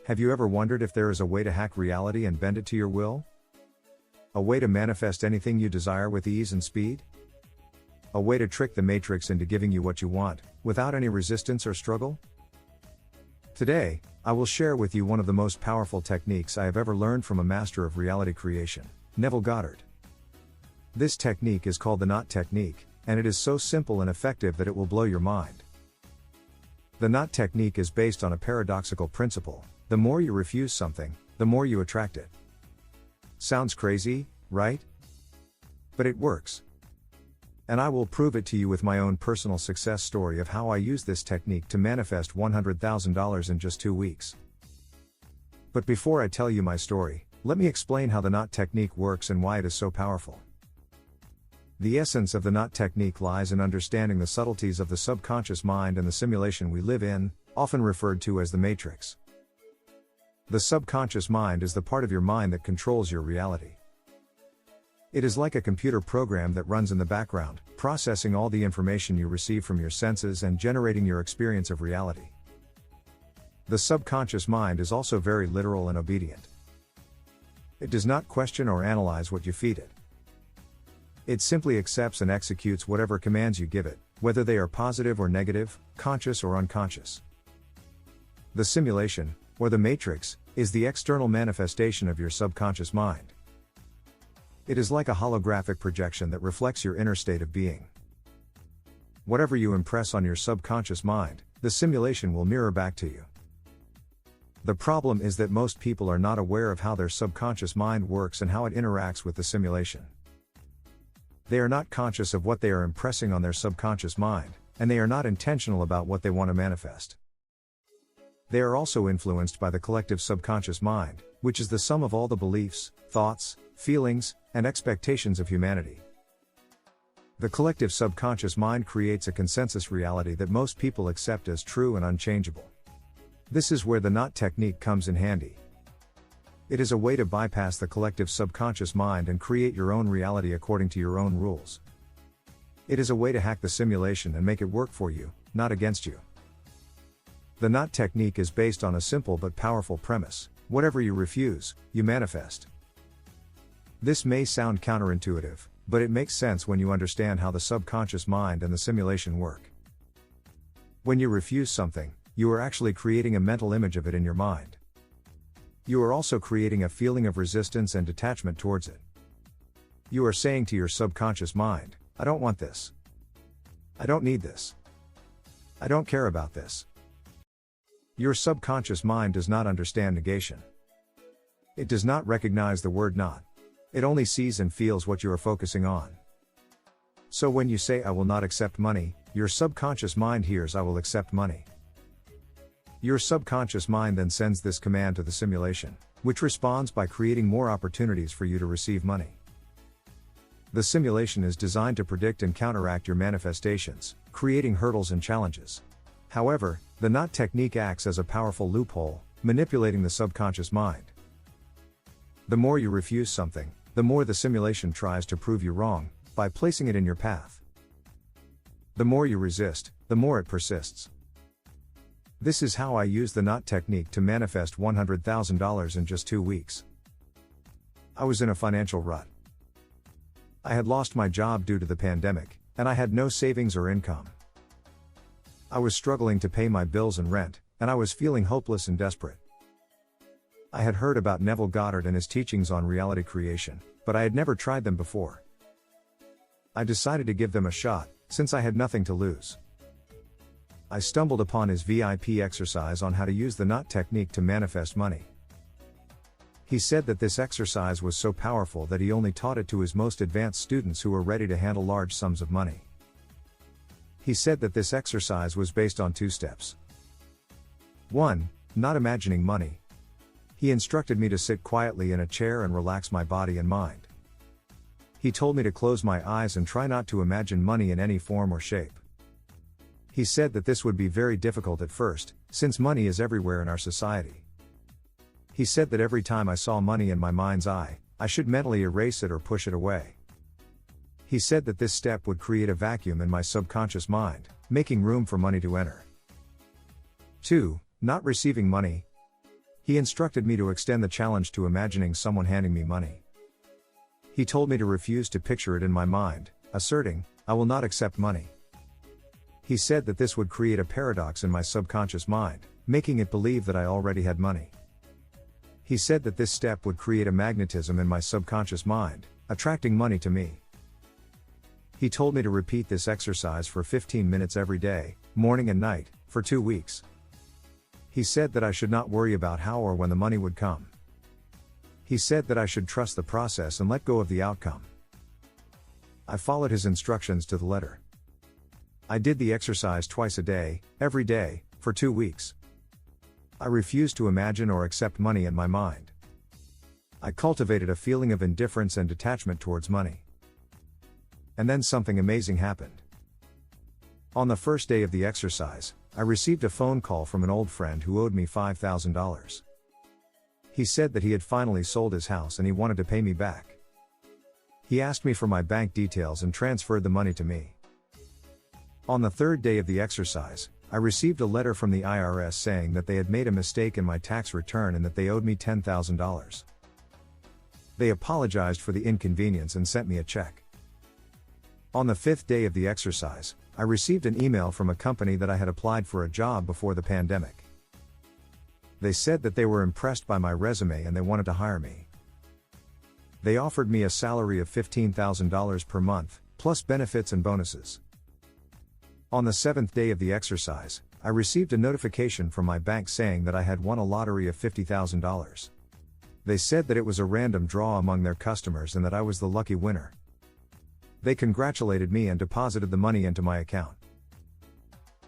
Have you ever wondered if there is a way to hack reality and bend it to your will? A way to manifest anything you desire with ease and speed? A way to trick the matrix into giving you what you want, without any resistance or struggle? Today, I will share with you one of the most powerful techniques I have ever learned from a master of reality creation, Neville Goddard. This technique is called the knot technique, and it is so simple and effective that it will blow your mind. The knot technique is based on a paradoxical principle: the more you refuse something, the more you attract it. Sounds crazy, right? But it works. And I will prove it to you with my own personal success story of how I used this technique to manifest $100,000 in just 2 weeks. But before I tell you my story, let me explain how the knot technique works and why it is so powerful. The essence of the knot technique lies in understanding the subtleties of the subconscious mind and the simulation we live in, often referred to as the matrix. The subconscious mind is the part of your mind that controls your reality. It is like a computer program that runs in the background, processing all the information you receive from your senses and generating your experience of reality. The subconscious mind is also very literal and obedient. It does not question or analyze what you feed it. It simply accepts and executes whatever commands you give it, whether they are positive or negative, conscious or unconscious. The simulation, or the matrix, is the external manifestation of your subconscious mind. It is like a holographic projection that reflects your inner state of being. Whatever you impress on your subconscious mind, the simulation will mirror back to you. The problem is that most people are not aware of how their subconscious mind works and how it interacts with the simulation. They are not conscious of what they are impressing on their subconscious mind, and they are not intentional about what they want to manifest. They are also influenced by the collective subconscious mind, which is the sum of all the beliefs, thoughts, feelings, and expectations of humanity. The collective subconscious mind creates a consensus reality that most people accept as true and unchangeable. This is where the knot technique comes in handy. It is a way to bypass the collective subconscious mind and create your own reality according to your own rules. It is a way to hack the simulation and make it work for you, not against you. The knot technique is based on a simple but powerful premise: whatever you refuse, you manifest. This may sound counterintuitive, but it makes sense when you understand how the subconscious mind and the simulation work. When you refuse something, you are actually creating a mental image of it in your mind. You are also creating a feeling of resistance and detachment towards it. You are saying to your subconscious mind, "I don't want this. I don't need this. I don't care about this." Your subconscious mind does not understand negation. It does not recognize the word not. It only sees and feels what you are focusing on. So when you say, "I will not accept money," your subconscious mind hears, "I will accept money." Your subconscious mind then sends this command to the simulation, which responds by creating more opportunities for you to receive money. The simulation is designed to predict and counteract your manifestations, creating hurdles and challenges. However, the knot technique acts as a powerful loophole, manipulating the subconscious mind. The more you refuse something, the more the simulation tries to prove you wrong, by placing it in your path. The more you resist, the more it persists. This is how I used the knot technique to manifest $100,000 in just 2 weeks. I was in a financial rut. I had lost my job due to the pandemic, and I had no savings or income. I was struggling to pay my bills and rent, and I was feeling hopeless and desperate. I had heard about Neville Goddard and his teachings on reality creation, but I had never tried them before. I decided to give them a shot, since I had nothing to lose. I stumbled upon his VIP exercise on how to use the knot technique to manifest money. He said that this exercise was so powerful that he only taught it to his most advanced students who were ready to handle large sums of money. He said that this exercise was based on 2 steps. 1. Not imagining money. He instructed me to sit quietly in a chair and relax my body and mind. He told me to close my eyes and try not to imagine money in any form or shape. He said that this would be very difficult at first, since money is everywhere in our society. He said that every time I saw money in my mind's eye, I should mentally erase it or push it away. He said that this step would create a vacuum in my subconscious mind, making room for money to enter. 2. Not receiving money. He instructed me to extend the challenge to imagining someone handing me money. He told me to refuse to picture it in my mind, asserting, "I will not accept money." He said that this would create a paradox in my subconscious mind, making it believe that I already had money. He said that this step would create a magnetism in my subconscious mind, attracting money to me. He told me to repeat this exercise for 15 minutes every day, morning and night, for 2 weeks. He said that I should not worry about how or when the money would come. He said that I should trust the process and let go of the outcome. I followed his instructions to the letter. I did the exercise twice a day, every day, for 2 weeks. I refused to imagine or accept money in my mind. I cultivated a feeling of indifference and detachment towards money. And then something amazing happened. On the first day of the exercise, I received a phone call from an old friend who owed me $5,000. He said that he had finally sold his house and he wanted to pay me back. He asked me for my bank details and transferred the money to me. On the third day of the exercise, I received a letter from the IRS saying that they had made a mistake in my tax return and that they owed me $10,000. They apologized for the inconvenience and sent me a check. On the fifth day of the exercise, I received an email from a company that I had applied for a job before the pandemic. They said that they were impressed by my resume and they wanted to hire me. They offered me a salary of $15,000 per month, plus benefits and bonuses. On the seventh day of the exercise, I received a notification from my bank saying that I had won a lottery of $50,000. They said that it was a random draw among their customers and that I was the lucky winner. They congratulated me and deposited the money into my account.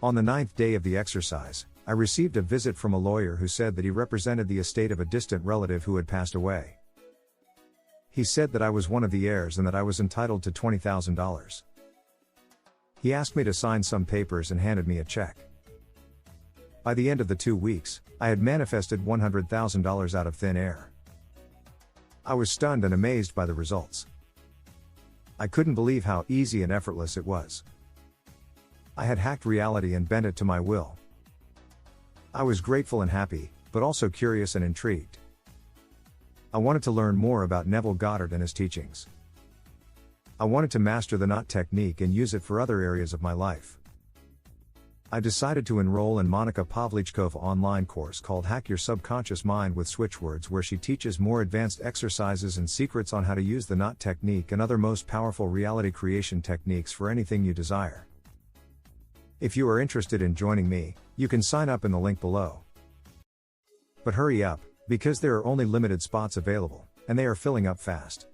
On the ninth day of the exercise, I received a visit from a lawyer who said that he represented the estate of a distant relative who had passed away. He said that I was one of the heirs and that I was entitled to $20,000. He asked me to sign some papers and handed me a check. By the end of the 2 weeks, I had manifested $100,000 out of thin air. I was stunned and amazed by the results. I couldn't believe how easy and effortless it was. I had hacked reality and bent it to my will. I was grateful and happy, but also curious and intrigued. I wanted to learn more about Neville Goddard and his teachings. I wanted to master the knot technique and use it for other areas of my life. I decided to enroll in Monika Pavlickova online course called Hack Your Subconscious Mind with Switchwords, where she teaches more advanced exercises and secrets on how to use the knot technique and other most powerful reality creation techniques for anything you desire. If you are interested in joining me, you can sign up in the link below. But hurry up, because there are only limited spots available, and they are filling up fast.